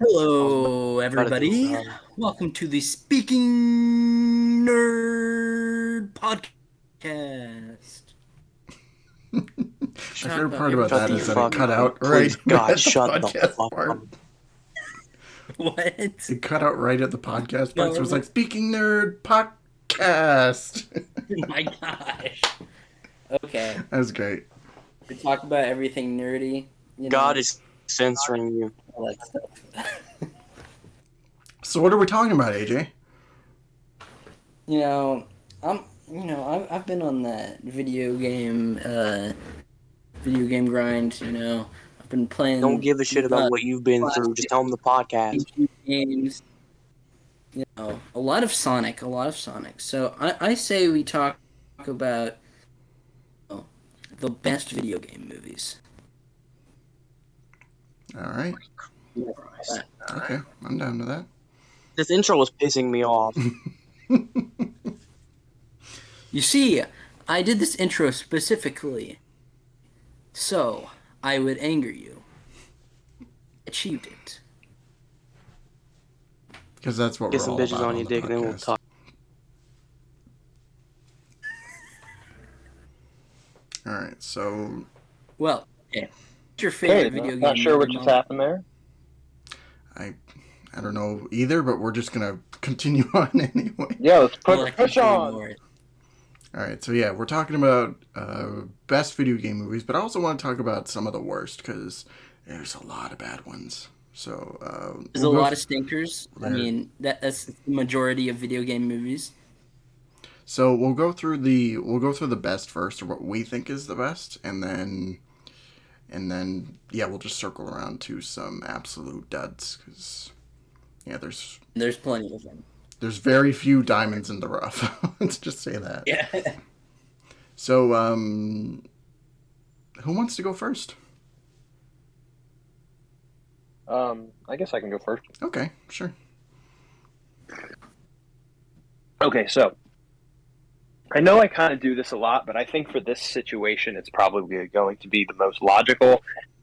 I was Hello, about to do. everybody. Welcome to the Speaking Nerd podcast. My Talk favorite about part about Shut that the everything is that it fuck cut up. out nerdy. right Please, God, at the shut the podcast fuck up. part. What? It cut out right at the podcast part, so it was No. like speaking nerd podcast. Oh my gosh. Okay. That was great. We talk about everything nerdy, God is censoring you. all that stuff. So what are we talking about, AJ? you know, I'm, I've been on that video game grind. I've been Don't playing give a shit about what you've been through. Just tell him the podcast. games. A lot of Sonic, a lot of Sonic. So I say we talk about the best video game movies. All right. Okay, I'm down to that. This intro was pissing me off. You see, I did this intro specifically so I would anger you. Achieved it. Because that's what Get we're some all bitches about on on your the dick, then we'll podcast. talk. All right, so Well, okay. What's your favorite video game? Not sure what movie, just Mom? happened there. I don't know either, but we're just gonna continue on anyway. Yeah, let's Well, I push can on. ignore it. All right, so yeah, we're talking about best video game movies, but I also want to talk about some of the worst because there's a lot of bad ones. So There's a lot of stinkers. I There- mean, that's the majority of video game movies. So we'll go through the best first, or what we think is the best, and then yeah, we'll just circle around to some absolute duds because yeah, There's plenty of them. there's very few diamonds in the rough. Let's just say that. Yeah. So who wants to go first? I guess I can go first. Okay, sure. Okay, so I know I kind of do this a lot, but I think for this situation, it's probably going to be the most logical.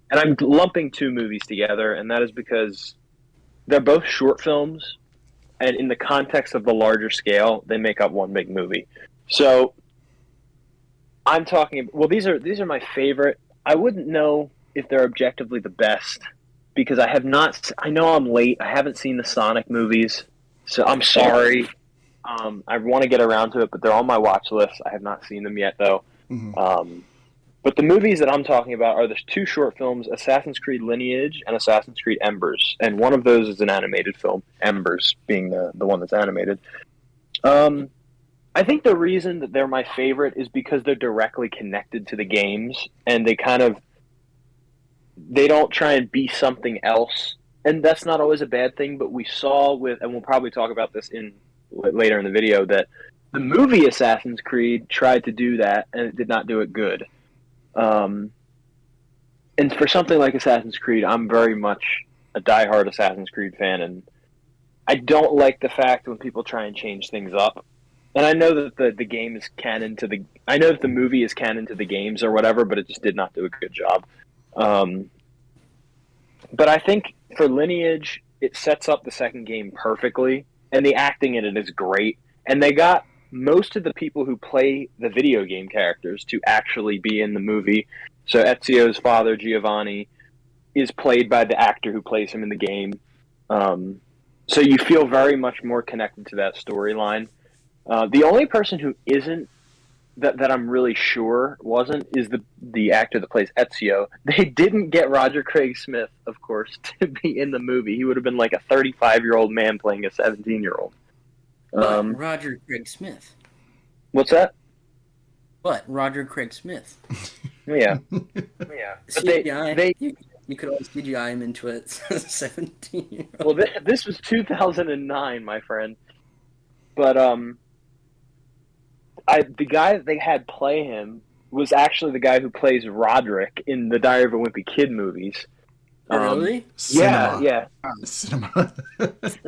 And I'm lumping two movies together, and that is because they're both short films, and in the context of the larger scale, they make up one big movie. So I'm talking. Well, these are my favorite. I wouldn't know if they're objectively the best because I have not. I know I'm late. I haven't seen the Sonic movies, so I'm sorry. I want to get around to it, but they're on my watch list. I have not seen them yet, though. Mm-hmm. But the movies that I'm talking about are the two short films, Assassin's Creed Lineage and Assassin's Creed Embers. And one of those is an animated film, Embers being the one that's animated. I think the reason that they're my favorite is because they're directly connected to the games, and they don't try and be something else. And that's not always a bad thing, but we saw and we'll probably talk about this later in the video, that the movie Assassin's Creed tried to do that, and it did not do it good. And for something like Assassin's Creed, I'm very much a diehard Assassin's Creed fan, and I don't like the fact when people try and change things up. And I know that the game is canon to the. I know that the movie is canon to the games or whatever, but it just did not do a good job. But I think for Lineage, it sets up the second game perfectly, and the acting in it is great. And they got most of the people who play the video game characters to actually be in the movie. So Ezio's father, Giovanni, is played by the actor who plays him in the game. So you feel very much more connected to that storyline. The only person who isn't, that I'm really sure wasn't, is the actor that plays Ezio. They didn't get Roger Craig Smith, of course, to be in the movie. He would have been like a 35-year-old man playing a 17-year-old. But Roger Craig Smith. What's that? But Roger Craig Smith. Yeah. Yeah. But CGI. You could always CGI him into a 17-year-old. Well, this was 2009, my friend. But the guy that they had play him was actually the guy who plays Roderick in the Diary of a Wimpy Kid movies. Really? Yeah, Cinema. yeah. Cinema.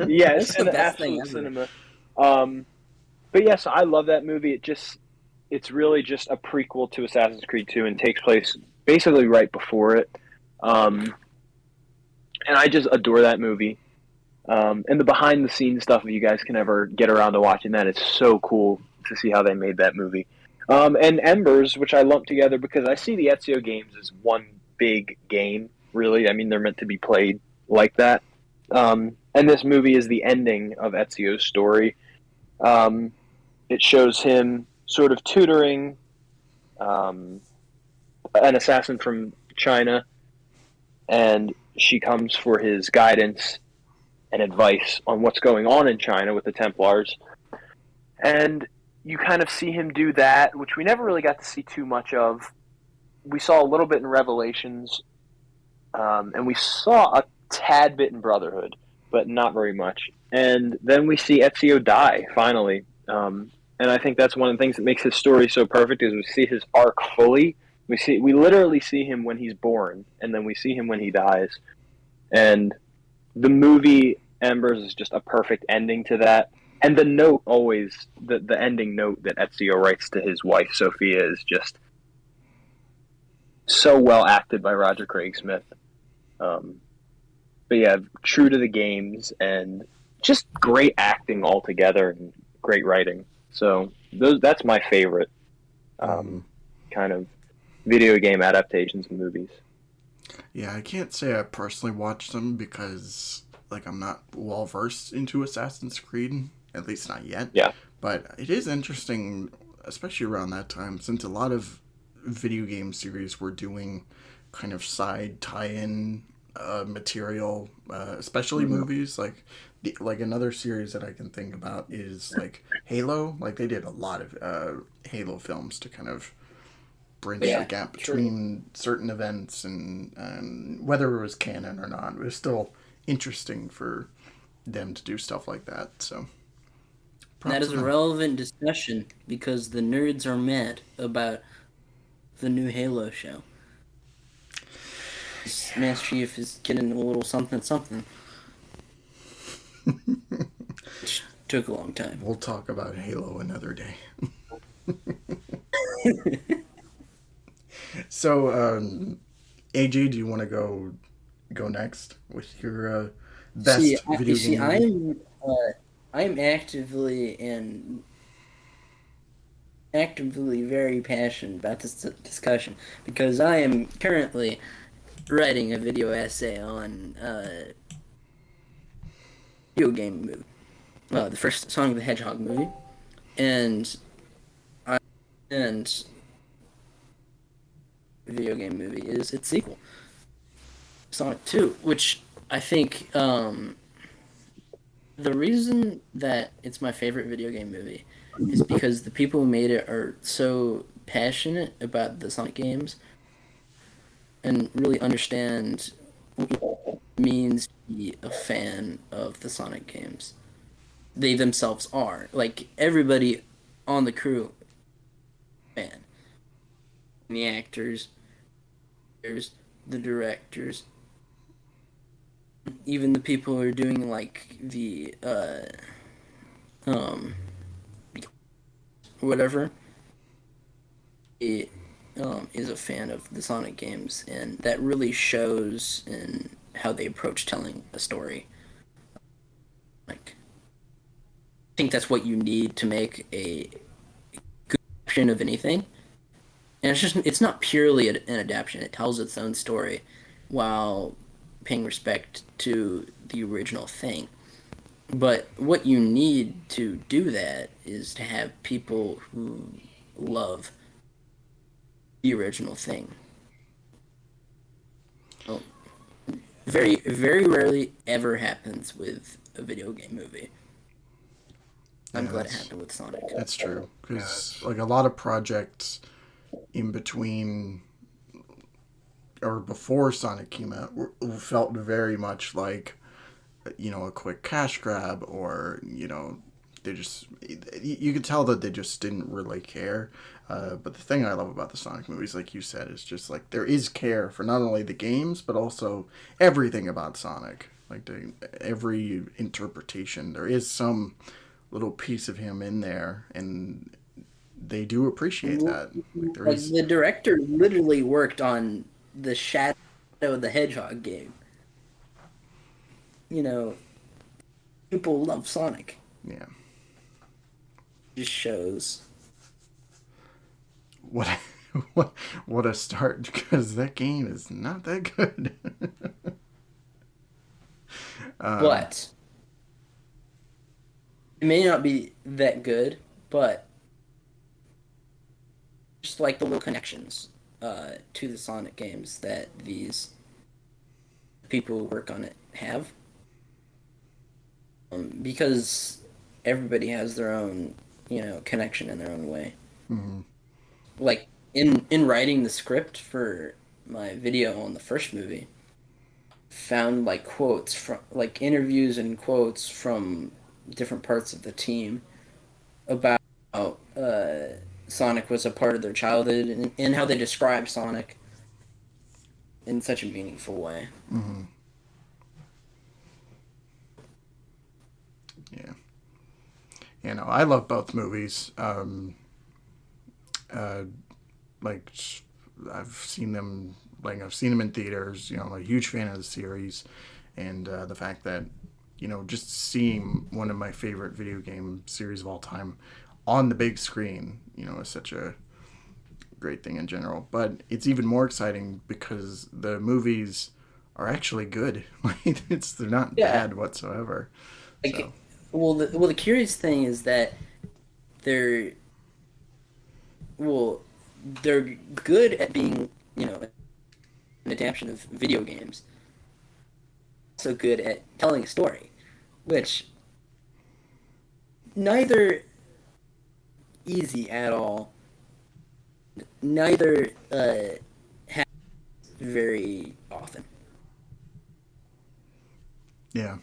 Yeah, it's That's the an best thing absolute ever. cinema. But yeah, so I love that movie. It's really just a prequel to Assassin's Creed 2 and takes place basically right before it. and I just adore that movie. And the behind the scenes stuff, if you guys can ever get around to watching that, it's so cool to see how they made that movie. And Embers, which I lump together because I see the Ezio games as one big game, really. I mean, they're meant to be played like that. And this movie is the ending of Ezio's story. It shows him sort of tutoring an assassin from China, and she comes for his guidance and advice on what's going on in China with the Templars. And you kind of see him do that, which we never really got to see too much of. We saw a little bit in Revelations, and we saw a tad bit in Brotherhood, but not very much. And then we see Ezio die, finally. And I think that's one of the things that makes his story so perfect is we see his arc fully. We literally see him when he's born, and then we see him when he dies. And the movie Embers is just a perfect ending to that. And the note always, the ending note that Ezio writes to his wife, Sophia, is just so well acted by Roger Craig Smith. But yeah, true to the games and just great acting altogether and great writing. So that's my favorite kind of video game adaptations and movies. Yeah, I can't say I personally watched them because like I'm not well versed into Assassin's Creed, at least not yet. Yeah. But it is interesting, especially around that time, since a lot of video game series were doing kind of side tie-in material, especially movies. Like another series that I can think about is like Halo. Like they did a lot of Halo films to kind of bridge the gap between certain events and whether it was canon or not. It was still interesting for them to do stuff like that. So that is a relevant discussion because the nerds are mad about the new Halo show. Master Chief is getting a little something. Which took a long time. We'll talk about Halo another day. So, AJ, do you want to go next with your best video game? I am actively very passionate about this discussion because I am currently writing a video essay on video game movie, the first Sonic the Hedgehog movie, and video game movie is its sequel, Sonic 2, which I think the reason that it's my favorite video game movie is because the people who made it are so passionate about the Sonic games and really understand what it means to be a fan of the Sonic games. They themselves are. Like, everybody on the crew, fan. The actors, the directors, even the people who are doing, like, the, whatever, it is a fan of the Sonic games, and that really shows in how they approach telling a story. Like, I think that's what you need to make a good adaptation of anything. And it's not purely an adaptation. It tells its own story while paying respect to the original thing. But what you need to do that is to have people who love the original thing. Well, very, very rarely ever happens with a video game movie. I'm glad it happened with Sonic. That's true, because like a lot of projects in between or before Sonic came out felt very much like, you know, a quick cash grab, or, you know, they just, you could tell that they just didn't really care. But the thing I love about the Sonic movies, like you said, is just like there is care for not only the games but also everything about Sonic. Like every interpretation, there is some little piece of him in there, and they do appreciate that. Like the director literally worked on the Shadow of the Hedgehog game. you know, people love Sonic. Yeah. Just shows. What what a start, because that game is not that good. But it may not be that good, but just like the little connections to the Sonic games that these people who work on it have. Because everybody has their own, connection in their own way. Mm-hmm. Like in writing the script for my video on the first movie, found like quotes from like interviews and quotes from different parts of the team about how Sonic was a part of their childhood and how they describe Sonic in such a meaningful way. Mm-hmm. Yeah. You know, I love both movies. Like I've seen them, I've seen them in theaters. You know, I'm a huge fan of the series, and the fact that, just seeing one of my favorite video game series of all time on the big screen, is such a great thing in general. But it's even more exciting because the movies are actually good. Like they're not bad whatsoever. Like, So. the curious thing is that they're well, they're good at being, an adaptation of video games. So good at telling a story, which neither easy at all. Neither happens very often. Yeah.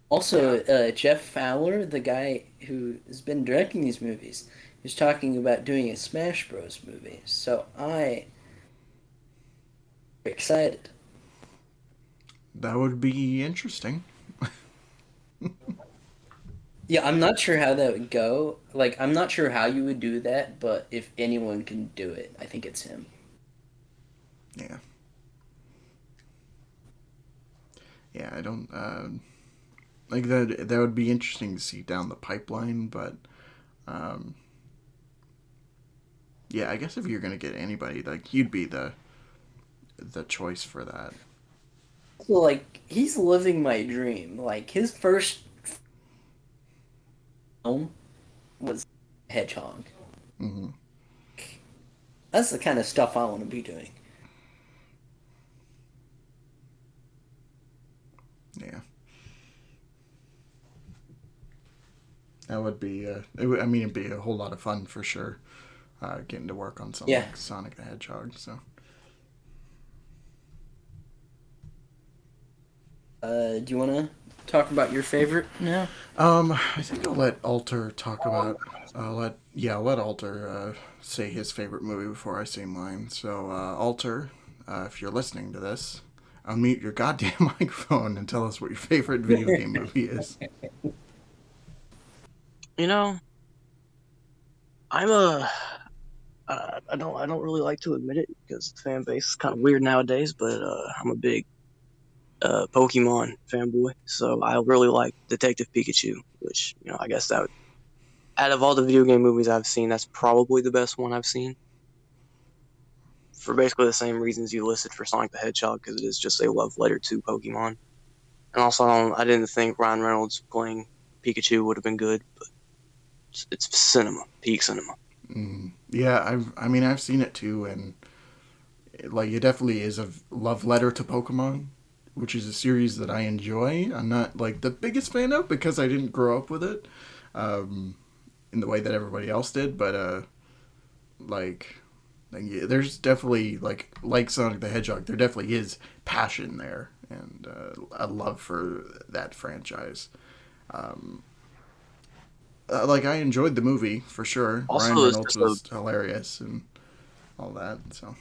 Also, Jeff Fowler, the guy who has been directing these movies, is talking about doing a Smash Bros. Movie. So I'm excited. That would be interesting. Yeah, I'm not sure how that would go. Like, I'm not sure how you would do that, but if anyone can do it, I think it's him. Yeah. Yeah, I don't like that. That would be interesting to see down the pipeline, but yeah, I guess if you're gonna get anybody, like you'd be the choice for that. So, like, he's living my dream. Like, his first film was Hedgehog. Mm-hmm. That's the kind of stuff I want to be doing. Yeah. That would be. I mean, it'd be a whole lot of fun for sure. Getting to work on something like Sonic the Hedgehog. So. Do you want to talk about your favorite now? I think I'll let Alter talk about. I'll let Alter say his favorite movie before I say mine. So, Alter, if you're listening to this, unmute your goddamn microphone and tell us what your favorite video game movie is. You know, I'm a. I don't really like to admit it because the fan base is kind of weird nowadays, but I'm a big Pokemon fanboy, so I really like Detective Pikachu, which I guess that out of all the video game movies I've seen, that's probably the best one I've seen. For basically the same reasons you listed for Sonic the Hedgehog, because it is just a love letter to Pokemon. And also, I didn't think Ryan Reynolds playing Pikachu would have been good, but it's cinema, peak cinema. Yeah, I've seen it too, and it definitely is a love letter to Pokemon, which is a series that I enjoy. I'm not like the biggest fan of because I didn't grow up with it, in the way that everybody else did. But yeah, there's definitely like Sonic the Hedgehog, there definitely is passion there and a love for that franchise. I enjoyed the movie for sure. Also, Ryan Reynolds was hilarious and all that. So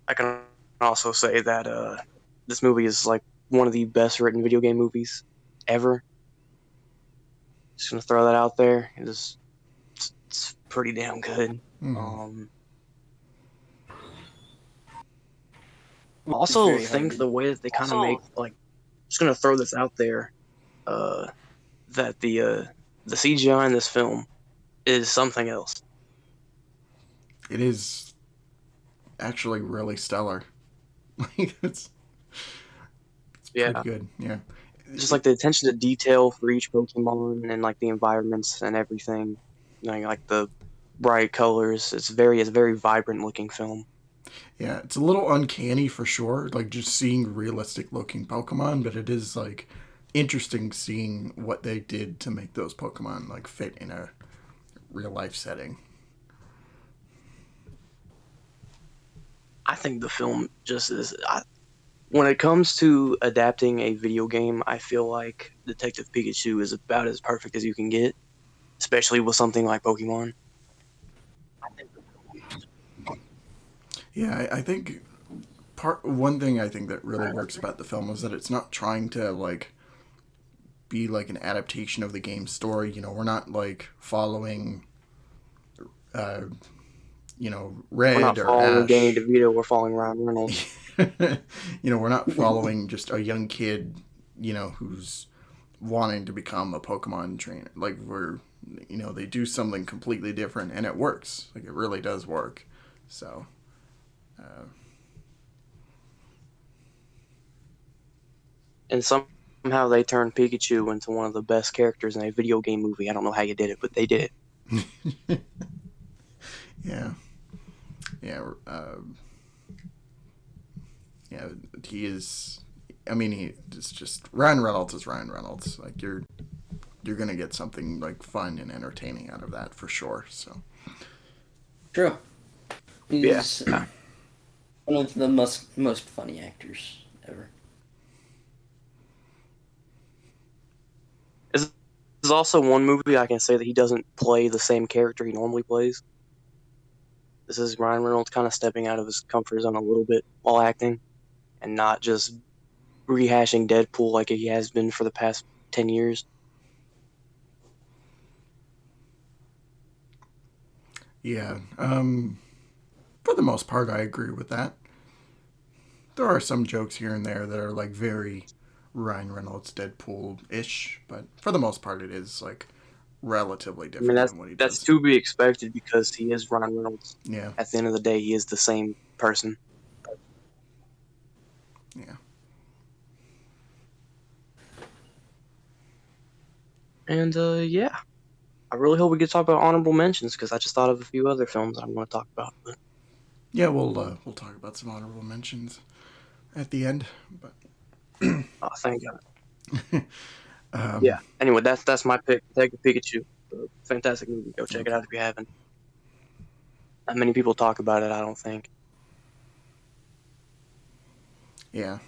I can also say that this movie is like one of the best written video game movies ever. Just gonna throw that out there. It's pretty damn good. mm-hmm. It's Also, very hard think to. the way that they kind of make like, just gonna throw this out there, uh, that the CGI in this film is something else. It is actually really stellar. Like it's pretty Yeah, good. Yeah. just like the attention to detail for each Pokemon and like the environments and everything, like the bright colors. It's a very vibrant looking film. Yeah, it's a little uncanny for sure, like just seeing realistic looking Pokemon, but it is like interesting seeing what they did to make those Pokemon like fit in a real life setting. I think the film just is. When it comes to adapting a video game, I feel like Detective Pikachu is about as perfect as you can get, especially with something like Pokemon. Yeah, I think part one thing I think that really works about the film is that it's not trying to like be like an adaptation of the game story. You know, we're not like following uh We're Red not or following Danny Ash. DeVito, we're following Ryan Reynolds. We're not following just a young kid, who's wanting to become a Pokemon trainer. Like they do something completely different and it works. Like it really does work. So, And somehow they turned Pikachu into one of the best characters in a video game movie. I don't know how you did it, but they did it. yeah, yeah, yeah. He is. I mean, it's just Ryan Reynolds is Ryan Reynolds. Like you're gonna get something like fun and entertaining out of that for sure. So True. Yeah. He's one of the most funny actors ever. There's also one movie I can say that he doesn't play the same character he normally plays. This is Ryan Reynolds kind of stepping out of his comfort zone a little bit while acting and not just rehashing Deadpool like he has been for the past 10 years. yeah, for the most part, I agree with that. There are some jokes here and there that are like very Ryan Reynolds Deadpool ish, but for the most part, it is like relatively I mean, different than what he that's does. to be expected because he is Ryan Reynolds. Yeah, At the end of the day, he is the same person. yeah, And yeah, I really hope we get to talk about honorable mentions because I just thought of a few other films that I want to talk about. But yeah. We'll talk about some honorable mentions at the end, but thank God. um, Yeah. Anyway, that's my pick. Detective Pikachu. Fantastic movie. Go check it okay, out if you haven't. Not many people talk about it, I don't think. yeah.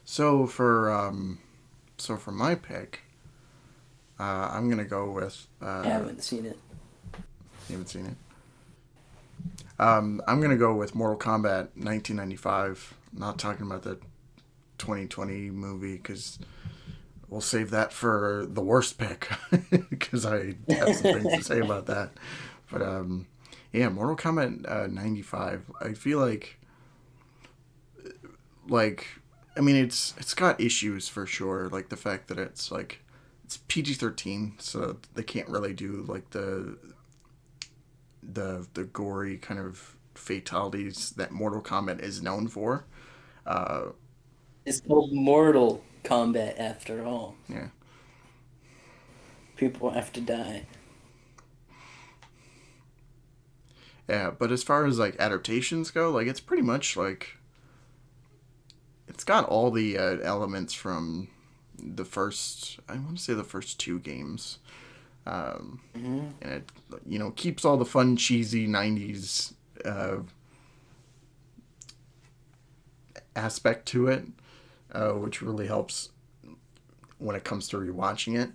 So for my pick, I'm gonna go with. I haven't seen it. You haven't seen it. I'm gonna go with Mortal Kombat 1995. Not talking about the 2020 movie because we'll save that for the worst pick because I have some things to say about that. But yeah, Mortal Kombat 95. I feel like I mean it's got issues for sure. Like the fact that it's PG-13, so they can't really do like the gory kind of fatalities that Mortal Kombat is known for. Uh, It's called Mortal Kombat after all. yeah, People have to die. yeah. But as far as like adaptations go, like it's pretty much like it's got all the elements from the first. I want to say the first two games. And it keeps all the fun cheesy 90s aspect to it, which really helps when it comes to rewatching it.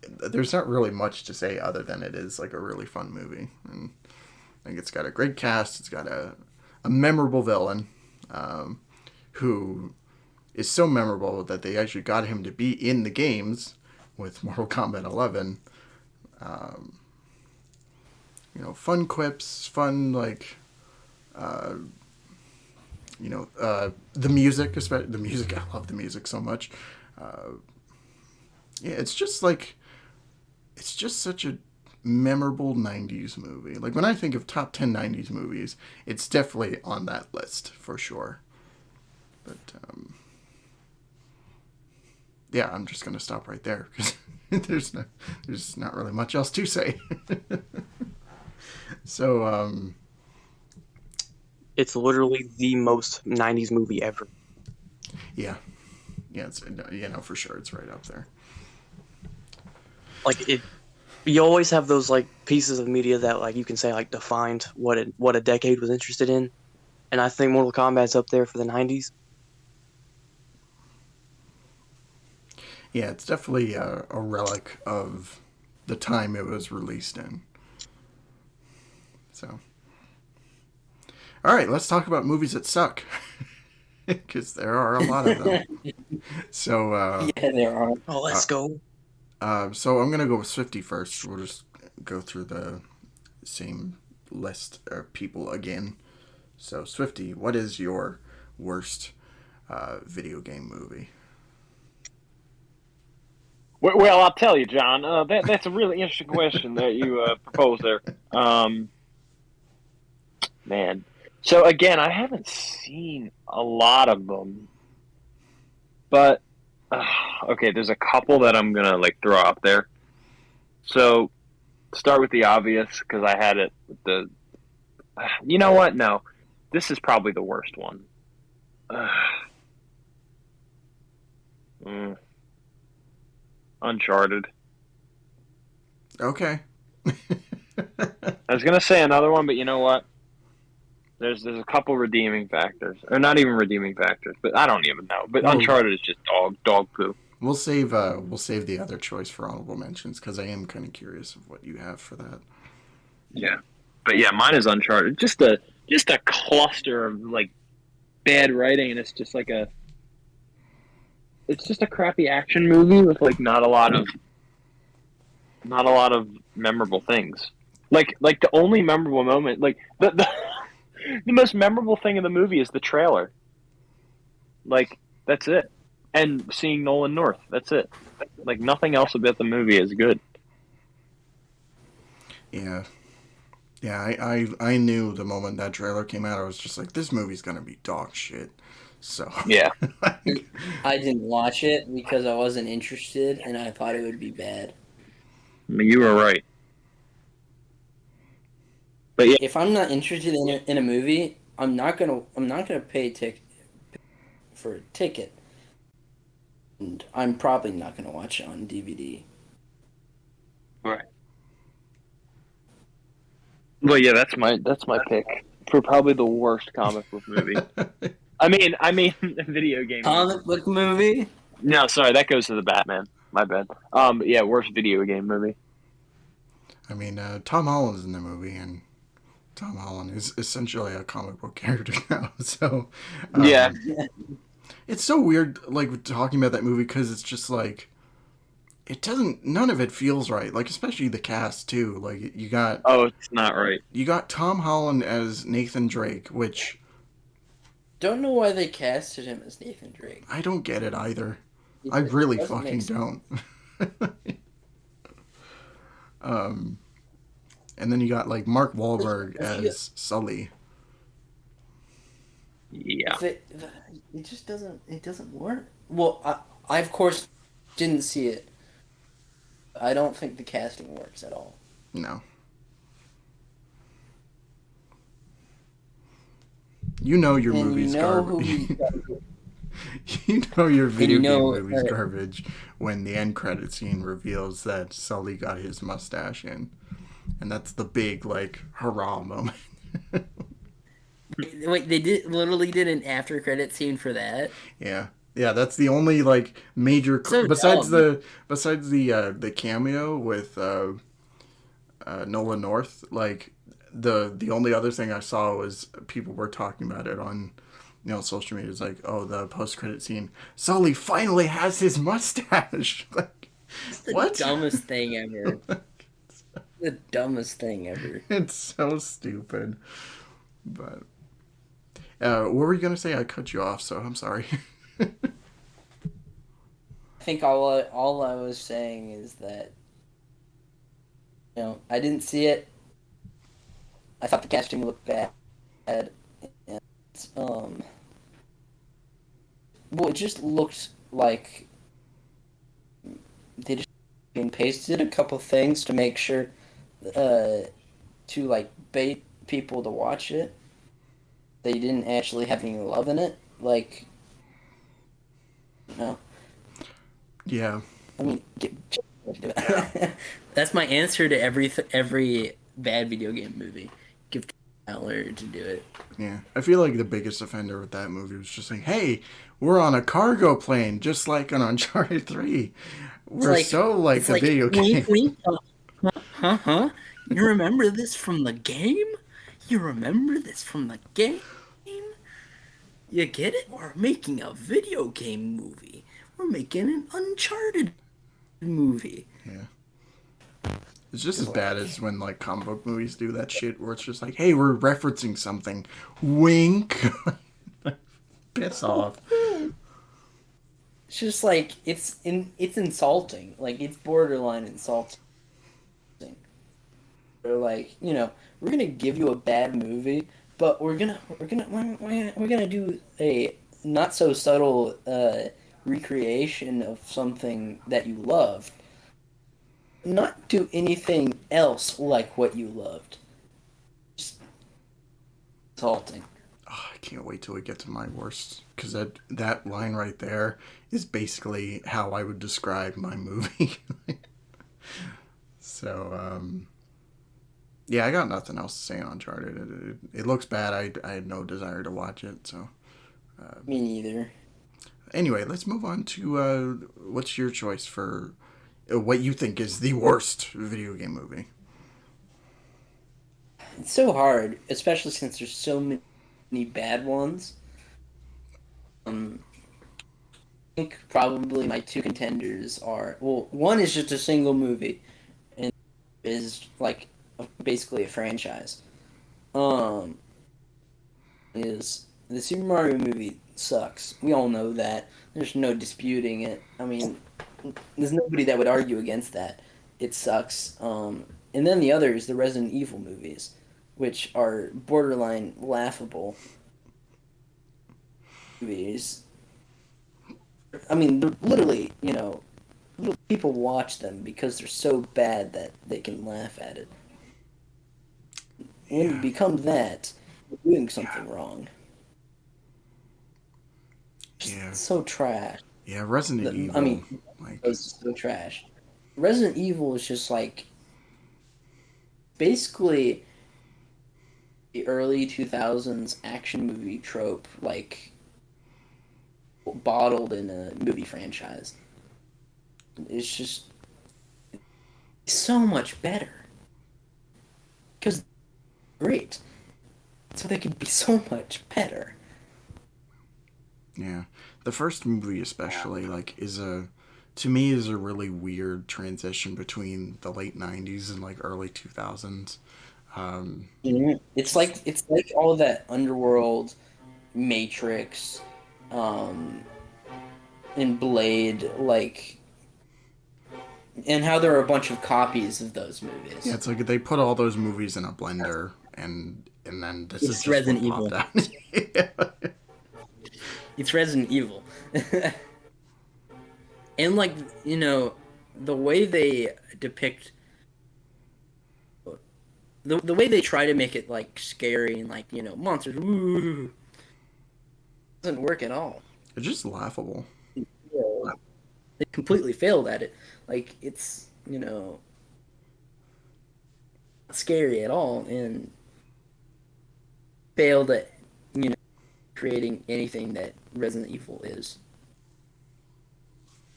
There's not really much to say other than it is like a really fun movie, and I think it's got a great cast. It's got a memorable villain, who is so memorable that they actually got him to be in the games with Mortal Kombat 11. Fun quips, fun like Uh, the music, especially the music. I love the music so much. Yeah, it's just such a memorable 90s movie. Like when I think of top 10 90s movies, it's definitely on that list for sure. But yeah, I'm just going to stop right there because there's not really much else to say. So It's literally the most 90s movie ever. yeah. Yeah, it's for sure it's right up there. Like you always have those like pieces of media that like you can say like defined what a decade was interested in, and I think Mortal Kombat's up there for the 90s. Yeah, it's definitely a relic of the time it was released in. So, all right, let's talk about movies that suck, because there are a lot of them. So, Yeah, there are. Oh, let's go. so I'm gonna go with Swifty first. We'll just go through the same list of people again. So, Swifty, what is your worst video game movie? Well, I'll tell you, John. That's a really interesting question that you proposed there. Man. So again, I haven't seen a lot of them, but okay, there's a couple that I'm gonna like throw out there. So start with the obvious because I had it with the. You know what? No, this is probably the worst one. Mm, Uncharted. Okay. I was gonna say another one, but you know what? There's a couple redeeming factors, or not even redeeming factors, but I don't even know. But Well, Uncharted is just dog poo. we'll save the other choice for honorable mentions because I am kind of curious of what you have for that. Yeah, but yeah, mine is Uncharted. Just a cluster of like bad writing, and it's just a crappy action movie with like not a lot of memorable things. Like the only memorable moment, like the most memorable thing in the movie is the trailer. Like that's it, and seeing Nolan North. That's it. Like nothing else about the movie is good. Yeah. Yeah, I knew the moment that trailer came out, I was just like, this movie's gonna be dog shit. So Yeah, I didn't watch it because I wasn't interested and I thought it would be bad. I mean, you were right. But yeah, If I'm not interested in a movie, I'm not gonna pay for a ticket, and I'm probably not gonna watch it on DVD. right. Well, yeah, that's my pick for probably the worst comic book movie. I mean, video game. Comic book movie? No, sorry, that goes to the Batman. My bad. Yeah, worst video game movie. I mean, Tom Holland's in the movie, and Tom Holland is essentially a comic book character now. So Yeah, it's so weird, like talking about that movie because it's just like none of it feels right. Like especially the cast too. Like oh, it's not right. you got Tom Holland as Nathan Drake, which Don't know why they casted him as Nathan Drake. I don't get it either. It I really doesn't fucking make sense. don't. And then you got like Mark Wahlberg as Sully. Yeah. It just doesn't work. Well, I of course didn't see it. I don't think the casting works at all. No. You know your And movie's you know garbage. who You know your video game know- movie's garbage when the end credit scene reveals that Sully got his mustache in. And that's the big, like, hurrah moment. Wait, they literally did an after credit scene for that? Yeah. Yeah, that's the only, like, major... So besides dumb. the cameo with Nolan North, like, the only other thing I saw was people were talking about it on... social media is like, oh, the post-credit scene. Sully finally has his mustache. Like, It's the what? dumbest thing ever. The dumbest thing ever. It's so stupid. But What were you gonna say? I cut you off, so I'm sorry. I think all I was saying is that I didn't see it. I thought the casting looked bad, and um, well, it just looked like they just and pasted a couple things to make sure uh, to like bait people to watch it. They didn't actually have any love in it. Like, no, Yeah. I mean, Yeah. that's my answer to every bad video game movie. Give Tyler to do it. Yeah. I feel like the biggest offender with that movie was just saying, "Hey, we're on a cargo plane, just like on Uncharted 3. We're so like It's a like video wink, game." wink. Huh? You remember this from the game? You remember this from the game? You get it? We're making a video game movie. We're making an Uncharted movie. Yeah. It's just as bad as when like comic book movies do that shit where it's just like, "Hey, we're referencing something." Wink. Piss off. It's just like it's insulting. Like it's borderline insulting. They're like, we're gonna give you a bad movie, but we're gonna do a not so subtle recreation of something that you loved. Not do anything else like what you loved. Just insulting. Oh, I can't wait till we get to my worst, because that line right there is basically how I would describe my movie. So, yeah, I got nothing else to say on Uncharted. It looks bad. I had no desire to watch it. So, Me neither. anyway, let's move on to what's your choice for what you think is the worst video game movie? It's so hard, especially since there's so many bad ones. I think probably my two contenders are, well, one is just a single movie and is like basically a franchise. Um, is the Super Mario movie sucks. We all know that. There's no disputing it. I mean, there's nobody that would argue against that. It sucks. And then the other is the Resident Evil movies, which are borderline laughable movies. I mean, they're literally, little people watch them because they're so bad that they can laugh at it. When you Yeah. become that, you're doing something wrong. Just Yeah. so trash. Yeah, Resident Evil. I mean, Like, it's so trash. Resident Evil is just like basically the early 2000s action movie trope, like bottled in a movie franchise. It's just so much better because great, so they could be so much better. yeah, the first movie especially like to me is a really weird transition between the late '90s and like early 2000s. It's like all of that underworld, Matrix, um, and Blade, like, and how there are a bunch of copies of those movies. Yeah, it's like they put all those movies in a blender and then this is It's just Resident what Evil. popped out. Yeah. It's Resident Evil. And like, the way they depict the way they try to make it like scary and like, monsters woo, doesn't work at all. It's just laughable. They completely failed at it. Like it's, not scary at all and failed at, creating anything that Resident Evil is.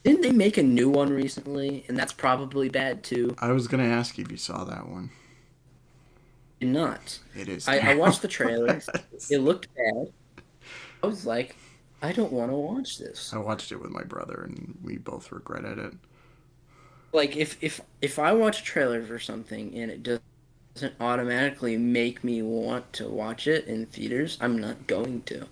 Didn't they make a new one recently? And that's probably bad too. I was gonna ask you if you saw that one. Did not. It is. I watched the trailers. It looked bad. I was like, I don't want to watch this. I watched it with my brother and we both regretted it. Like if I watch a trailer for something and it doesn't doesn't automatically make me want to watch it in theaters, I'm not going to.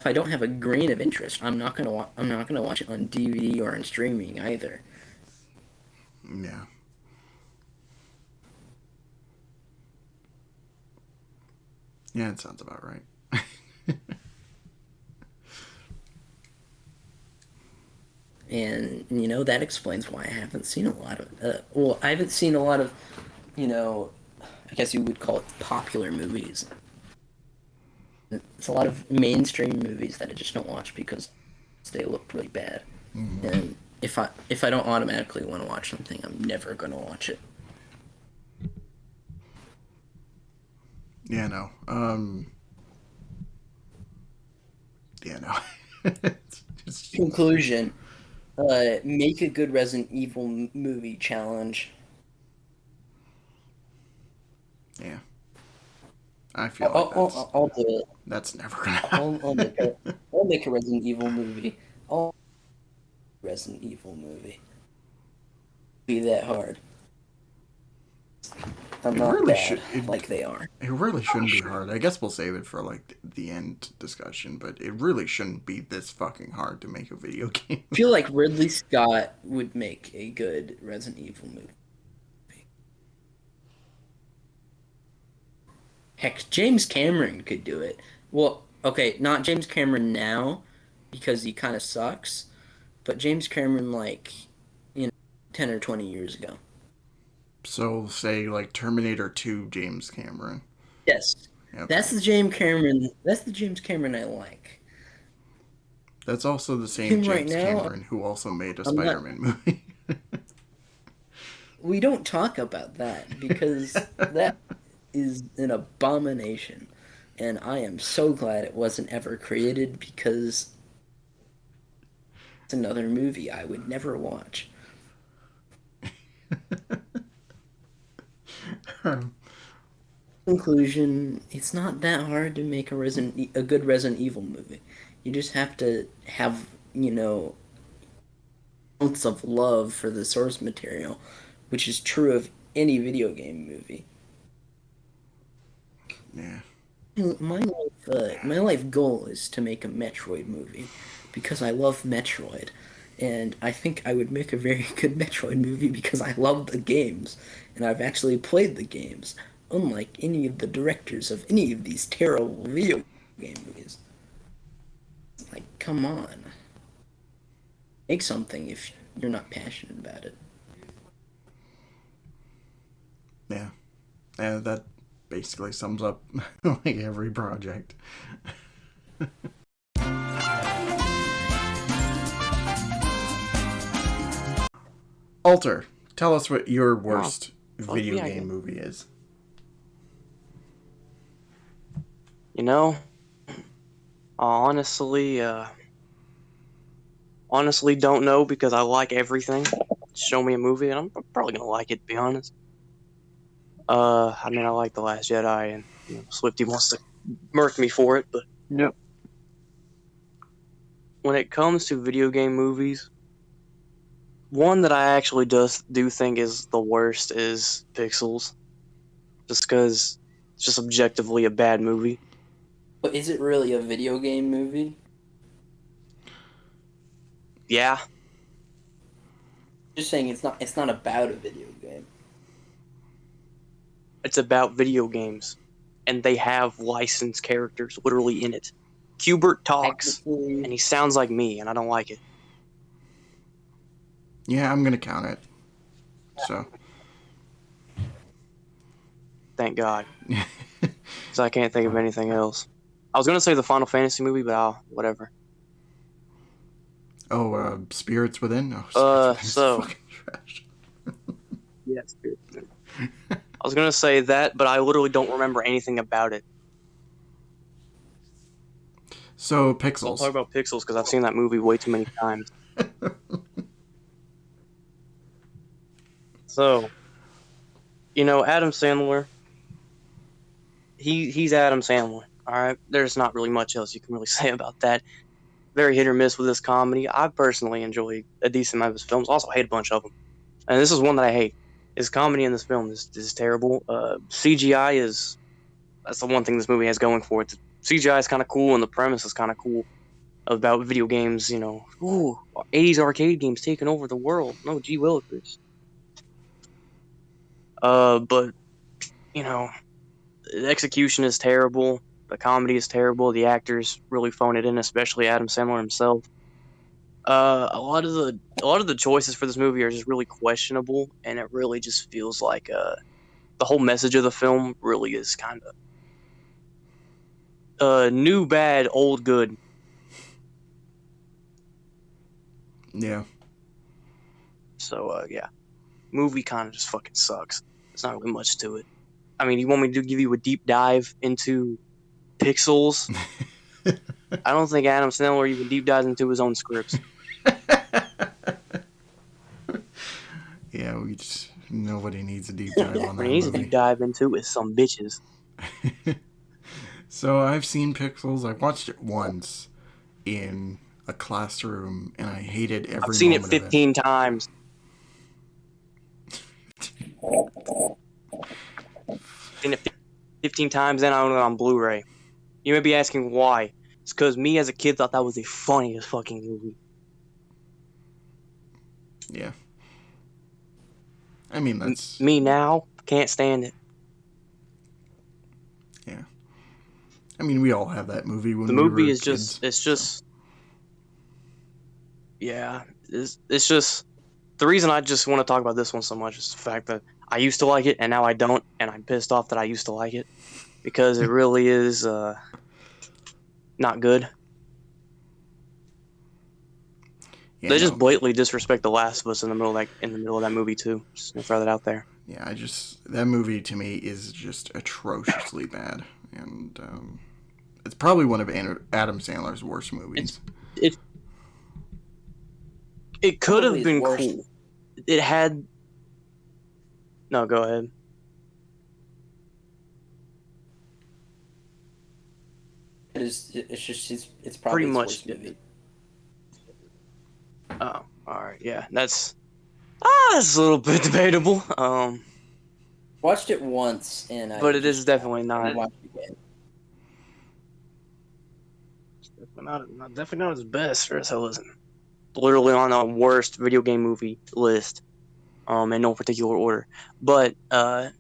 If I don't have a grain of interest, I'm not gonna watch it on DVD or on streaming either. Yeah. Yeah, it sounds about right. And that explains why I haven't seen a lot of. Well, I haven't seen a lot of, you know, I guess you would call it popular movies. It's a lot of mainstream movies that I just don't watch because they look really bad. And if I don't automatically want to watch something, I'm never gonna watch it. Yeah, no. Yeah, no. It's Conclusion: make a good Resident Evil movie challenge. yeah. I feel like I'll do it. that's never gonna I'll make happen. I'll make a Resident Evil movie. I'll Resident Evil movie. Be that hard. I'm It not really bad should. like they are. It really shouldn't be hard. I guess we'll save it for like the end discussion, but it really shouldn't be this fucking hard to make a video game. I feel like Ridley Scott would make a good Resident Evil movie. Heck, James Cameron could do it. Well, okay, not James Cameron now, because he kind of sucks, but James Cameron, like, 10 or 20 years ago. So say like Terminator 2 James Cameron. Yes. Okay. That's the James Cameron. That's the James Cameron I like. That's also the same Him James right now, Cameron who also made a I'm not. Spider-Man movie. We don't talk about that because that is an abomination, and I am so glad it wasn't ever created because it's another movie I would never watch. Conclusion: it's not that hard to make a good Resident Evil movie. You just have to have, ounce of love for the source material, which is true of any video game movie. Yeah. My life goal is to make a Metroid movie because I love Metroid, and I think I would make a very good Metroid movie because I love the games, and I've actually played the games, unlike any of the directors of any of these terrible video game movies. Like, come on, make something if you're not passionate about it. Yeah. Yeah, that basically sums up like every project. Alter, tell us what your worst video yeah, game movie is. You know, honestly, honestly don't know because I like everything. Show me a movie and I'm probably gonna like it, to be honest. I mean, I like The Last Jedi, and Swifty wants to murk me for it, but Yep. when it comes to video game movies, one that I actually do think is the worst is Pixels, just because it's just objectively a bad movie. But is it really a video game movie? Yeah, Just saying it's not about a video game. it's about video games, and they have licensed characters literally in it. Hubert talks, Technically, and he sounds like me, and I don't like it. Yeah, I'm gonna count it. So. Thank God, because I can't think of anything else. I was gonna say the Final Fantasy movie, but whatever. Spirits Within? Oh, Spirits Within's So fucking trash. yes, I was gonna say that, but I literally don't remember anything about it. So, I'll Pixels. talk about Pixels because I've seen that movie way too many times. So, Adam Sandler. He's Adam Sandler. All right, there's not really much else you can really say about that. Very hit or miss with this comedy. I personally enjoy a decent amount of his films. Also hate a bunch of them, and this is one that I hate. his comedy in this film is terrible. CGI is that's the one thing this movie has going for it. CGI is kind of cool, and the premise is kind of cool about video games. Ooh, 80s arcade games taking over the world. No, gee willikers. But you know, the execution is terrible. The comedy is terrible. The actors really phone it in, especially Adam Sandler himself. A lot of the choices for this movie are just really questionable, and it really just feels like the whole message of the film really is kind of new bad, old good. Yeah. So yeah, movie kind of just fucking sucks. There's not really much to it. I mean, you want me to give you a deep dive into Pixels? I don't think Adam Sandler even deep dives into his own scripts. Yeah, nobody needs a deep dive on What that he needs to deep movie. dive into is some bitches. So I've seen Pixels. I watched it once in a classroom, and I hated I've every seen it moment of it. 15 times. Seen it 15 times, and I own it on Blu-ray. You may be asking why. It's because me as a kid thought that was the funniest fucking movie. Yeah. I mean, that's... Me now can't stand it. Yeah. I mean, we all have that movie The when we movie were is just, kids. it's So. just, yeah, it's just, the reason I just want to talk about this one so much is the fact that I used to like it and now I don't, and I'm pissed off that I used to like it because it really is not good. Yeah, They just no. blatantly disrespect The Last of Us in the middle of that movie too. Just gonna throw that out there. Yeah, that movie to me is just atrociously bad. And it's probably one of Adam Sandler's worst movies. It it could Probably have his been worst. cool. It had no. Go ahead. It's Pretty probably his much. worst movie. Oh, all right. Yeah, that's it's a little bit debatable. Watched it once, and I But it is just definitely not. watched it again. Definitely not his best. Or so isn't. Literally on the worst video game movie list. In no particular order. But yeah,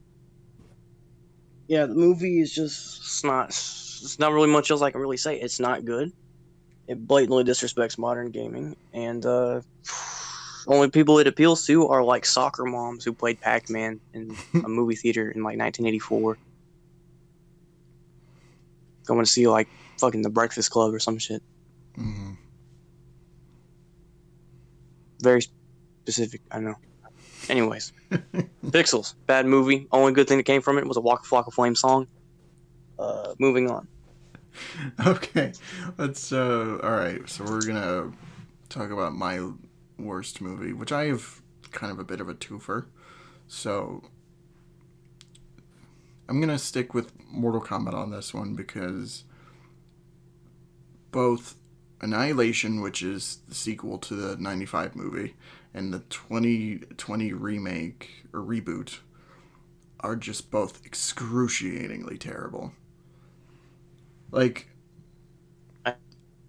the movie is just it's not really much else I can really say. It's not good. It blatantly disrespects modern gaming, and only people it appeals to are like soccer moms who played Pac-Man in a movie theater in like 1984, going to see like fucking The Breakfast Club or some shit. Mm-hmm. Very specific, I know. Anyways, Pixels, bad movie. Only good thing that came from it was a Waka Flocka Flame song. Moving on. Okay, let's. All right, so we're gonna talk about my worst movie, which I have kind of a bit of a twofer. So I'm gonna stick with Mortal Kombat on this one because both Annihilation, which is the sequel to the '95 movie, and the 2020 remake or reboot are just both excruciatingly terrible. Like,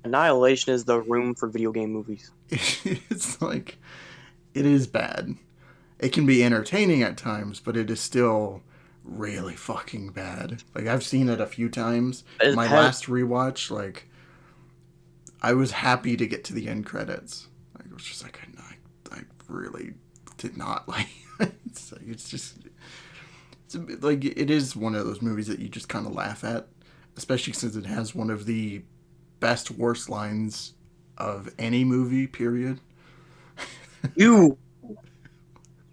Annihilation is the room for video game movies. it's like, it is bad. It can be entertaining at times, but it is still really fucking bad. Like, I've seen it a few times. It My had, last rewatch, like, I was happy to get to the end credits. Like, it was just like, I really did not like it. It's just, it's a bit, like, it is one of those movies that you just kind of laugh at, especially since it has one of the best worst lines of any movie, period. you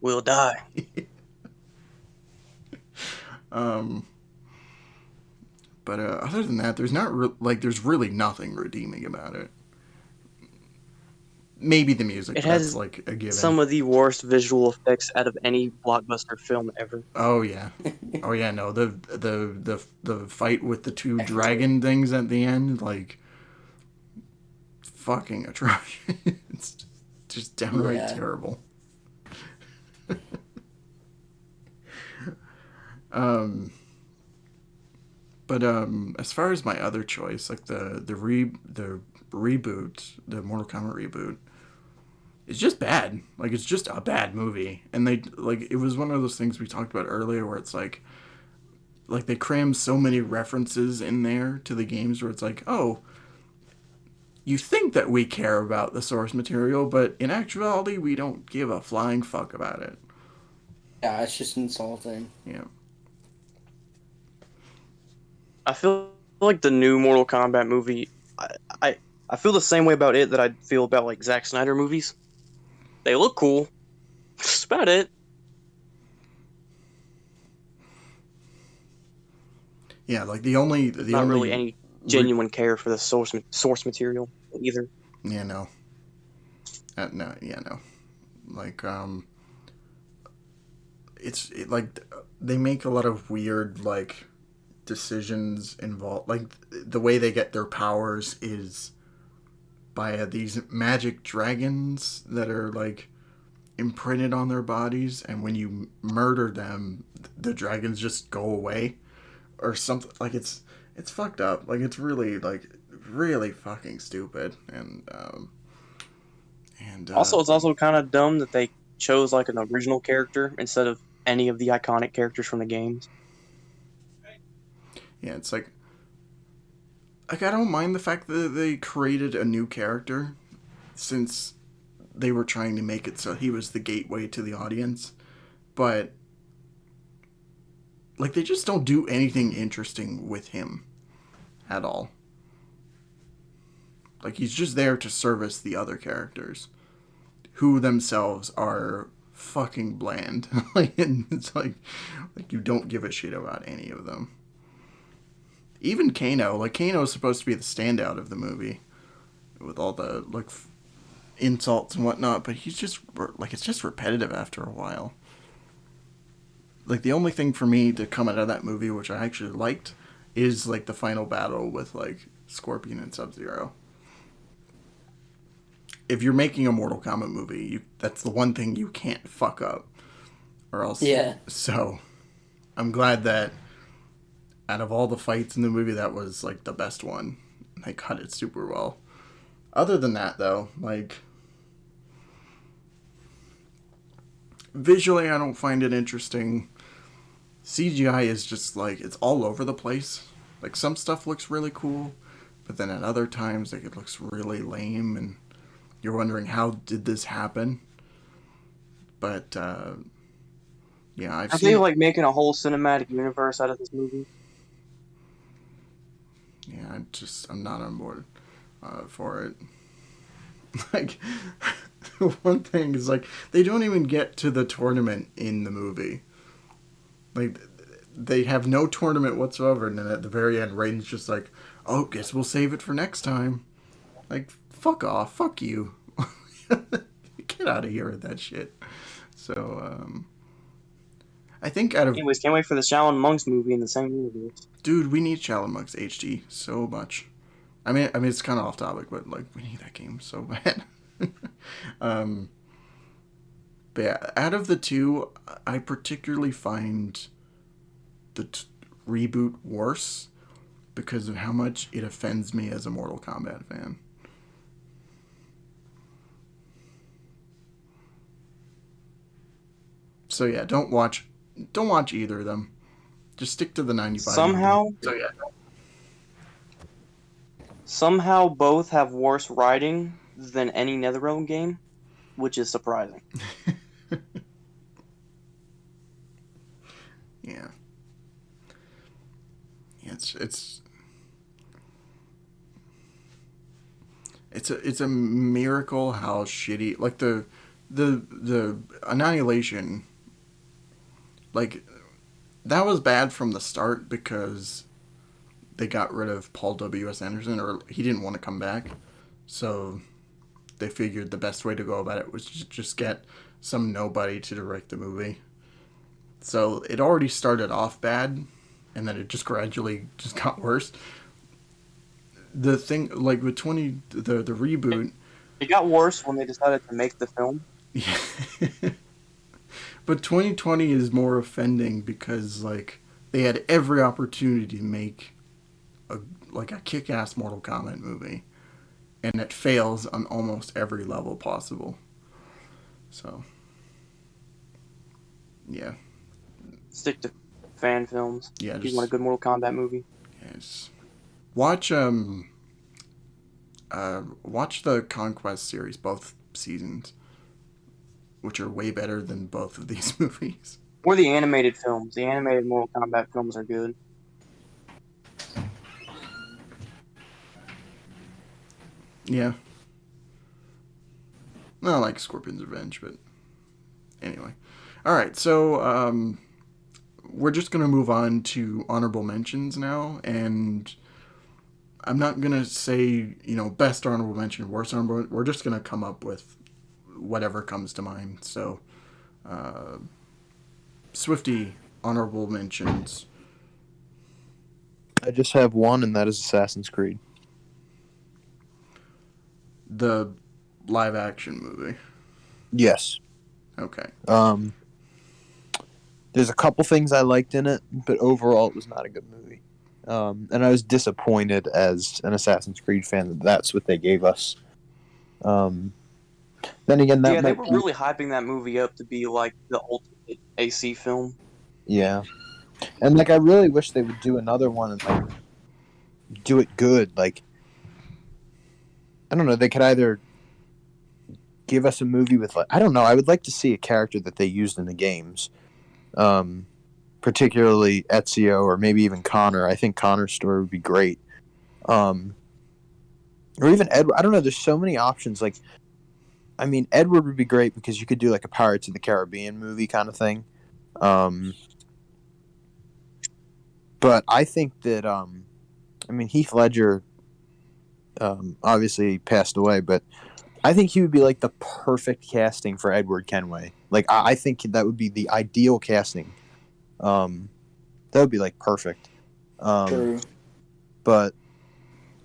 will die. But other than that, there's not there's really nothing redeeming about it. Maybe the music, It but that's has like a given. some of the worst visual effects out of any blockbuster film ever. Oh yeah, oh yeah. No, the fight with the two dragon things at the end, like fucking atrocious. It's just downright Yeah. terrible. Um, but as far as my other choice, like the reboot, the Mortal Kombat reboot, it's just bad. Like it's just a bad movie, and they like it was one of those things we talked about earlier where it's like they cram so many references in there to the games where it's like, oh, you think that we care about the source material, but in actuality, we don't give a flying fuck about it. Yeah, it's just insulting. Yeah. I feel like the new Mortal Kombat movie. I, I I feel the same way about it that I feel about like Zack Snyder movies. They look cool. That's about it. Yeah, like the Not really only any genuine care for the source material either. yeah, no. No, yeah, no. Like like they make a lot of weird like decisions involved, like the way they get their powers is by these magic dragons that are like imprinted on their bodies, and when you murder them the dragons just go away or something. Like it's fucked up. Like it's really like really fucking stupid. And Also, it's also kind of dumb that they chose like an original character instead of any of the iconic characters from the games. yeah, it's like I don't mind the fact that they created a new character since they were trying to make it so he was the gateway to the audience, but like they just don't do anything interesting with him at all. Like he's just there to service the other characters who themselves are fucking bland. Like it's like you don't give a shit about any of them. Even Kano, like Kano is supposed to be the standout of the movie with all the like insults and whatnot, but he's just like it's just repetitive after a while. Like the only thing for me to come out of that movie, which I actually liked, is like the final battle with like Scorpion and Sub-Zero. If you're making a Mortal Kombat movie, that's the one thing you can't fuck up, or else. Yeah. So, I'm glad that out of all the fights in the movie, that was like the best one. They cut it super well. Other than that, though, like visually, I don't find it interesting. CGI is just like it's all over the place. Like some stuff looks really cool, but then at other times, like it looks really lame, and you're wondering how did this happen. But yeah, I've Are seen they it. like making a whole cinematic universe out of this movie? Yeah, I'm not on board for it. Like one thing is like they don't even get to the tournament in the movie. Like they have no tournament whatsoever, and then at the very end, Raiden's just like, "Oh, guess we'll save it for next time." Like, fuck off, fuck you, get out of here with that shit. So, I think out of Anyways, can't wait for the Shaolin Monks movie in the same universe. dude, we need Shaolin Monks HD so much. I mean, it's kind of off topic, but like, we need that game so bad. um, but yeah, out of the two, I particularly find the reboot worse because of how much it offends me as a Mortal Kombat fan. So yeah, don't watch either of them. Just stick to the 95 Somehow, movie. So yeah. somehow both have worse writing than any NetherRealm game, which is surprising. Yeah. Yeah, it's a miracle how shitty like the Annihilation, like that was bad from the start because they got rid of Paul W.S. Anderson, or he didn't want to come back. So they figured the best way to go about it was just get some nobody to direct the movie. So it already started off bad, and then it just gradually just got worse. The thing, like with the reboot, It got worse when they decided to make the film. yeah. But 2020 is more offending because like they had every opportunity to make a kick-ass Mortal Kombat movie, and it fails on almost every level possible. So, yeah. Stick to fan films. Yeah, If you want a good Mortal Kombat movie. yes. Watch watch the Conquest series, both seasons, which are way better than both of these movies. Or the animated films. The animated Mortal Kombat films are good. Yeah. Not like Scorpion's Revenge, but anyway. All right, so we're just gonna move on to honorable mentions now, and I'm not gonna say best honorable mention, worst honorable. We're just gonna come up with whatever comes to mind. So, Swifty honorable mentions. I just have one, and that is Assassin's Creed. The live action movie. Yes. Okay. There's a couple things I liked in it, but overall it was not a good movie. And I was disappointed as an Assassin's Creed fan that that's what they gave us. Then again, that Yeah, they might were be, really hyping that movie up to be like the ultimate AC film. yeah. And I really wish they would do another one and do it good. I don't know. They could either give us a movie with I don't know. I would like to see a character that they used in the games. Particularly Ezio or maybe even Connor. I think Connor's story would be great. Or even Edward. I don't know. There's so many options. Edward would be great because you could do a Pirates of the Caribbean movie kind of thing. But I think that Heath Ledger obviously passed away, but I think he would be the perfect casting for Edward Kenway. I think that would be the ideal casting. That would be perfect. True. But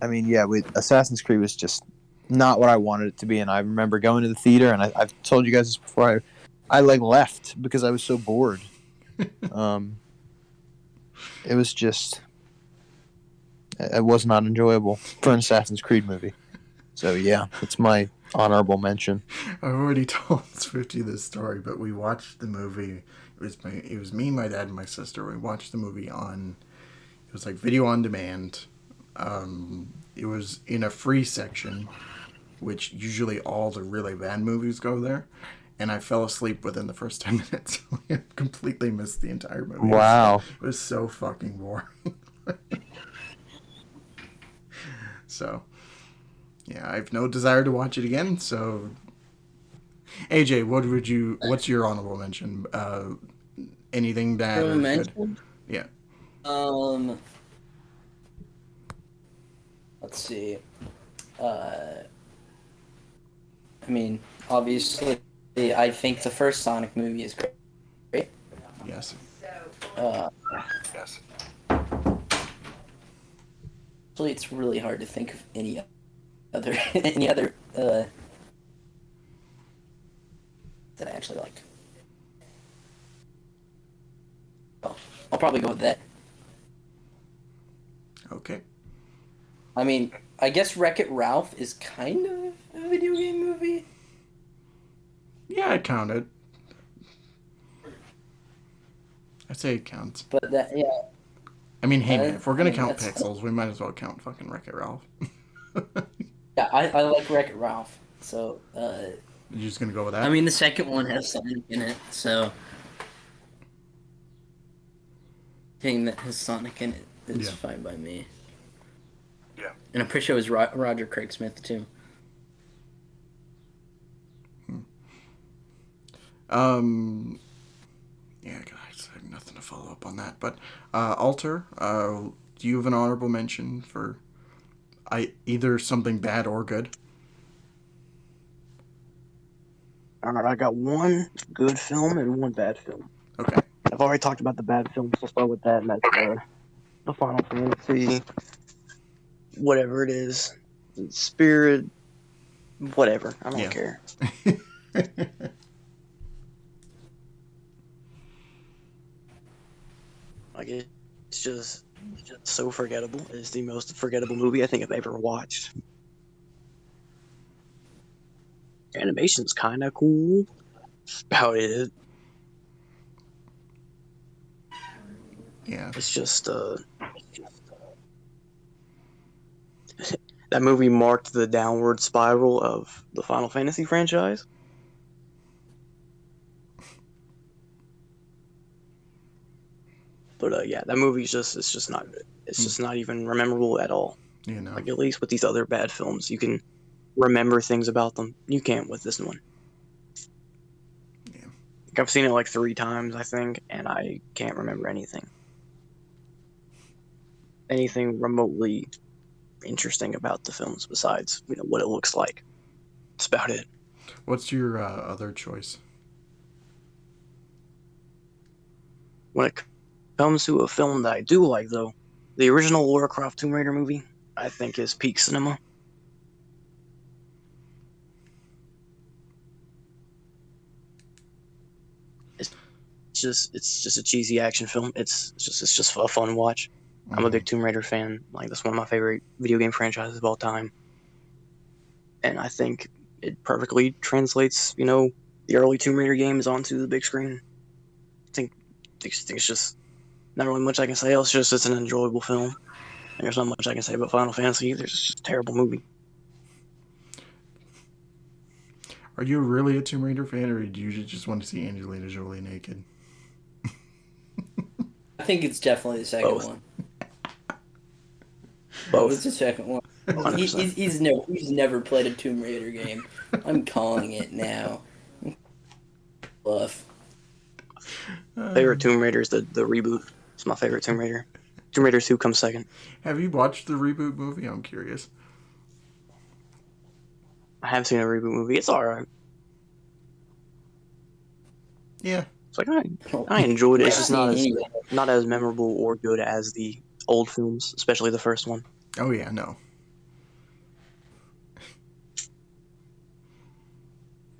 with Assassin's Creed was just not what I wanted it to be, and I remember going to the theater, and I've told you guys this before. I left because I was so bored. It was just, it was not enjoyable for an Assassin's Creed movie. So yeah, it's my honorable mention. I've already told Swifty this story, but we watched the movie. It was me, my dad, and my sister. We watched the movie it was video on demand. It was in a free section, which usually all the really bad movies go there. And I fell asleep within the first 10 minutes. I completely missed the entire movie. Wow. It was so fucking boring. So, yeah, I have no desire to watch it again. So, AJ, what's your honorable mention? Anything bad or good? Yeah. Let's see. Obviously, I think the first Sonic movie is great. Yes. Yes. Actually, it's really hard to think of any other that I actually like. I'll probably go with that. Okay. I guess Wreck-It Ralph is kind of a video game movie. Yeah, I'd count it. I'd say it counts. But that, yeah. Hey man, if we're gonna count pixels, we might as well count fucking Wreck-It Ralph. Yeah, I like Wreck-It Ralph. So, You're just gonna go with that? the second one has Sonic in it, so anything that has Sonic in it is fine by me. Yeah. And I'm pretty sure it was Roger Craig Smith, too. Yeah, guys, I have nothing to follow up on that. But, Alter, do you have an honorable mention for either something bad or good? Alright, I got one good film and one bad film. Okay. I've already talked about the bad film, so I'll start with that, and that's the Final Fantasy, whatever it is, Spirit, whatever. I don't care. just so forgettable. It's the most forgettable movie I think I've ever watched. Animation's kind of cool. That's about it. Yeah. It's just that movie marked the downward spiral of the Final Fantasy franchise. But yeah, that movie's it's just not good. It's just not even memorable at all. You know. Like at least with these other bad films, you can remember things about them. You can't with this one. Yeah. Like, I've seen it like 3 times, I think, and I can't remember anything remotely interesting about the films besides what it looks like. That's about it. What's your other choice? When it comes to a film that I do like, though, the original Lara Croft Tomb Raider movie, I think, is peak cinema. It's just a cheesy action film. It's just a fun watch. I'm a big Tomb Raider fan. Like, that's one of my favorite video game franchises of all time. And I think it perfectly translates, the early Tomb Raider games onto the big screen. I think it's just not really much I can say else. It's an enjoyable film. And there's not much I can say about Final Fantasy either. It's just a terrible movie. Are you really a Tomb Raider fan, or do you just want to see Angelina Jolie naked? I think it's definitely the second Both. one. Both. It's the second one. 100%. He's never played a Tomb Raider game. I'm calling it now. Bluff. Favorite Tomb Raider is the reboot. It's my favorite Tomb Raider. Tomb Raider 2 comes second. Have you watched the reboot movie? I'm curious. I have seen a reboot movie. It's alright. Yeah. It's like I enjoyed it. It's just I've not as memorable or good as the old films, especially the first one. Oh yeah, no.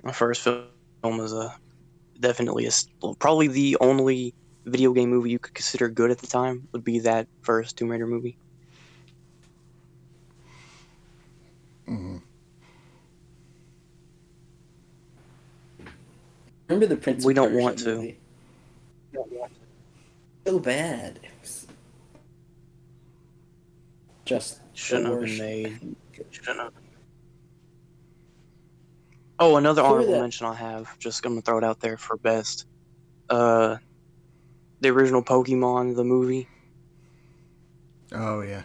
My first film was definitely probably the only video game movie you could consider good at the time would be that first Tomb Raider movie. Mm-hmm. Remember the Prince We of don't Persia want to. movie? So bad. It was just Shouldn't the have been worst. made. Shouldn't have. Oh, another Before honorable that- mention I have. Just gonna throw it out there for best. The original Pokemon, the movie. Oh yeah.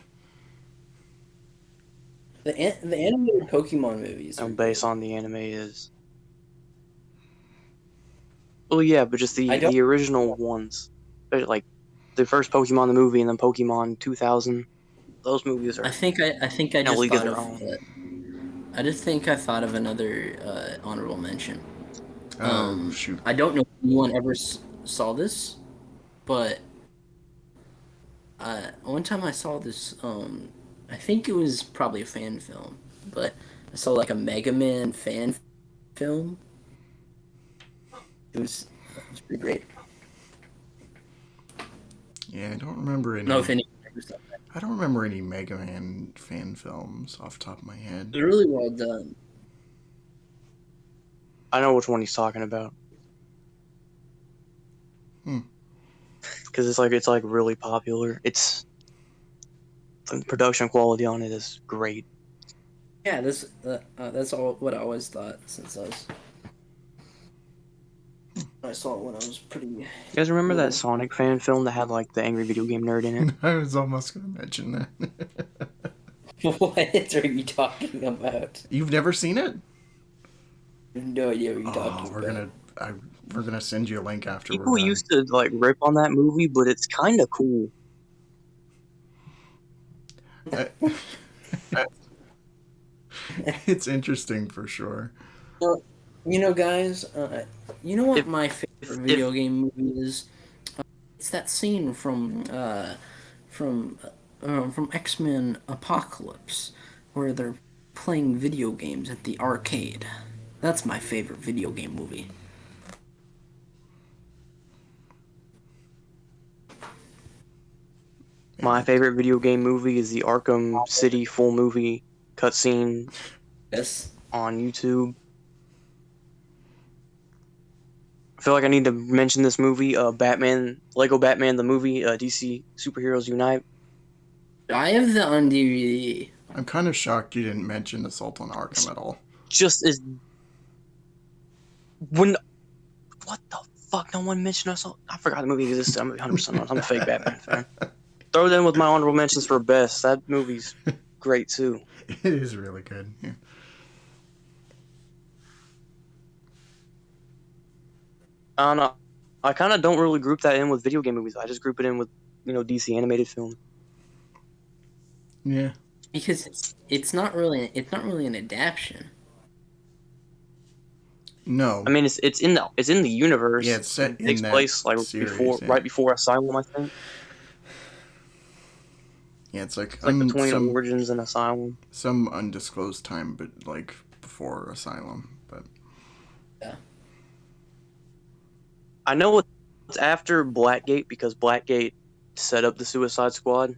The animated Pokemon movies are Based good. on the anime is. Well, yeah, but just I don't- the original ones, like the first Pokemon the movie and then Pokemon 2000. Those movies are I think I in a just league of thought their of. own. I just think I thought of another honorable mention. Shoot. I don't know if anyone ever saw this, but one time I saw this. I think it was probably a fan film, but I saw like a Mega Man fan film. It was pretty great. Yeah, I don't remember I any. don't know if anyone ever saw that. I don't remember any Mega Man fan films off the top of my head. It's really well done. I know which one he's talking about. Because it's like really popular. The production quality on it is great. Yeah, that's all what I always thought since I saw it when I was pretty. You guys remember little. that Sonic fan film that had like the angry video game nerd in it? I was almost going to mention that. What are you talking about? You've never seen it? I have no idea what you're talking about. We're gonna send you a link after People we're done. used to like rip on that movie, but it's kind of cool. It's interesting for sure. Well, guys, you know what If- my favorite video game movie is? It's that scene from X-Men Apocalypse, where they're playing video games at the arcade. That's my favorite video game movie. My favorite video game movie is the Arkham City full movie cutscene Yes. on YouTube. I feel like I need to mention this movie, Lego Batman the movie, DC Superheroes Unite. I have that on DVD. I'm kind of shocked you didn't mention Assault on Arkham at all. Just as when what the fuck? No one mentioned us. I forgot the movie existed. I'm 100% honest. I'm a fake Batman fan. Throw that in with my honorable mentions for best. That movie's great too. It is really good. Yeah. I don't know. I kind of don't really group that in with video game movies. I just group it in with DC animated film. Yeah. Because it's not really an adaptation. No. I mean, it's in the universe. Yeah, it's set it in takes that place like series, yeah. right before Asylum, I think. Yeah, it's like Between Origins and Asylum. Some undisclosed time, but like before Asylum. But Yeah. I know it's after Blackgate because Blackgate set up the Suicide Squad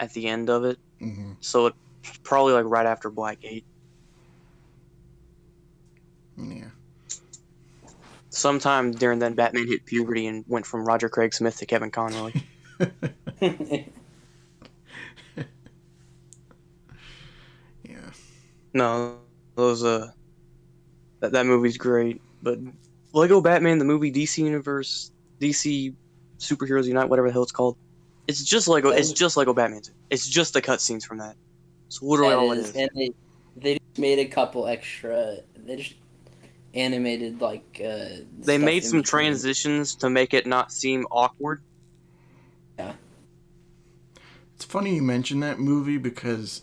at the end of it. mm-hmm. So it's probably like right after Blackgate. Yeah. Sometime during then, Batman hit puberty and went from Roger Craig Smith to Kevin Conroy. Yeah. No, those that movie's great, but Lego Batman the movie, DC Universe, DC Superheroes Unite, whatever the hell it's called. It's just Lego. It's just Lego Batman. It's just the cutscenes from that. It's literally all it is. And they just made a couple extra. They just animated like. They made some transitions to make it not seem awkward. Yeah. It's funny you mention that movie because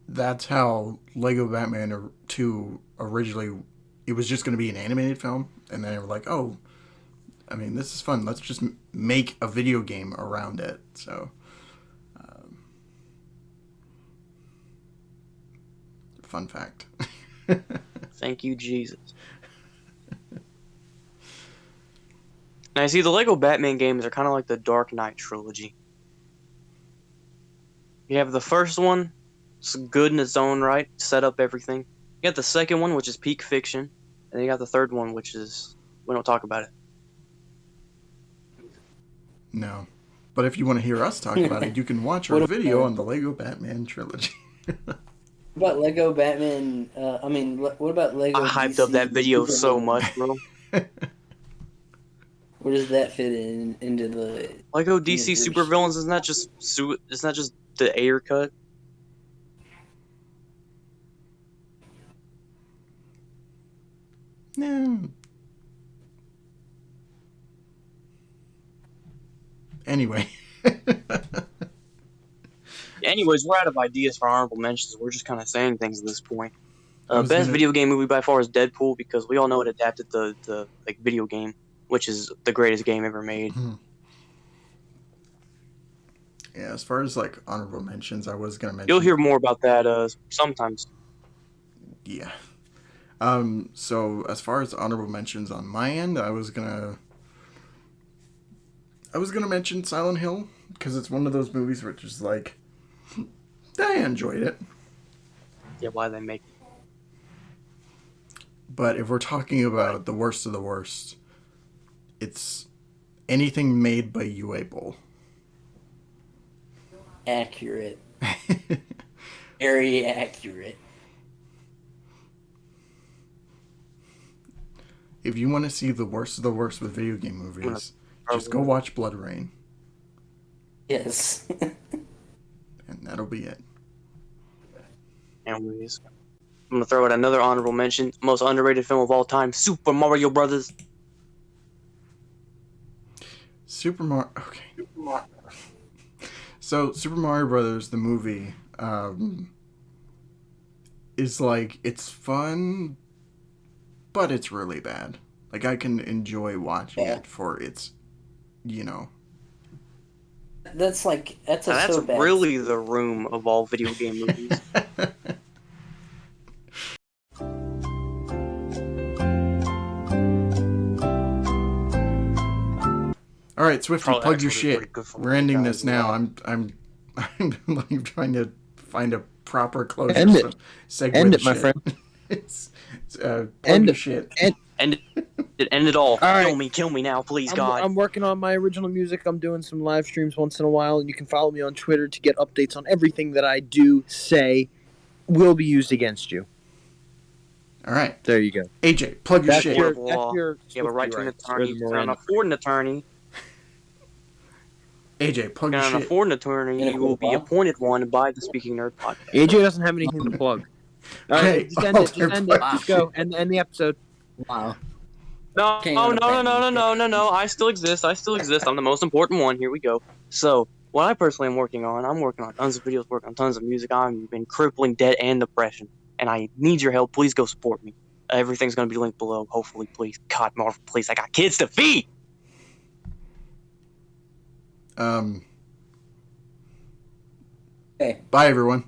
that's how Lego Batman 2 originally. It was just going to be an animated film, and then they were like, "Oh, I mean, this is fun. Let's just make a video game around it." So, fun fact. Thank you, Jesus. Now, see, the Lego Batman games are kind of like the Dark Knight trilogy. You have the first one, it's good in its own right, set up everything. You got the second one, which is peak fiction, and then you got the third one, which is we don't talk about it. No. But if you want to hear us talk about it, you can watch our video on the Lego Batman trilogy. What about Lego Batman? What about Lego? I hyped up that video so much, bro. Where does that fit into the Lego DC supervillains isn't that just the Ayer cut? No. Anyway. Anyways, we're out of ideas for honorable mentions. We're just kind of saying things at this point. Best video game movie by far is Deadpool because we all know it adapted the video game, which is the greatest game ever made. Yeah, as far as like honorable mentions, I was gonna mention. You'll hear more about that sometimes. Yeah. So as far as honorable mentions on my end, I was gonna mention Silent Hill because it's one of those movies which is like I enjoyed it. Yeah, why they make it. But if we're talking about the worst of the worst, it's anything made by Uwe Boll. accurate? Very accurate. If you want to see the worst of the worst with video game movies, just go watch Blood Rain. Yes. And that'll be it. Anyways, I'm gonna throw out another honorable mention. Most underrated film of all time, Super Mario Brothers. Okay. So, Super Mario Brothers, the movie, is like, it's fun, but it's really bad. Like, I can enjoy watching it for its, That's so bad. Really the room of all video game movies. Alright, right, Swifty, Probably plug your actually pretty shit. good for We're me, ending guys. this now. I'm like trying to find a proper closure. End it. So segue End the it, my shit. friend. Plug End your it. shit. End it all. right. Kill me now, please, God. I'm working on my original music. I'm doing some live streams once in a while, and you can follow me on Twitter to get updates on everything that I do say will be used against you. All right, There you go. AJ, plug your That's shit. your, Horrible that's law. your You have a right to an rights, or attorney. the You cannot Miranda. afford an attorney. AJ, plug You your cannot shit. afford an attorney. You will be appointed one by the Speaking Nerd podcast. AJ doesn't have anything to plug. All right, Hey, just end it. Just Alter, end plug it. your Just go. shit. End the episode. Wow. No, King no, on a no, no, Batman no, ship. no, no. I still exist. I'm the most important one. Here we go. So, what I personally am working on, I'm working on tons of videos, working on tons of music. I'm in crippling debt and depression, and I need your help. Please go support me. Everything's gonna be linked below. Hopefully, please. God, Marvel, please. I got kids to feed. Um. Hey. Bye, everyone.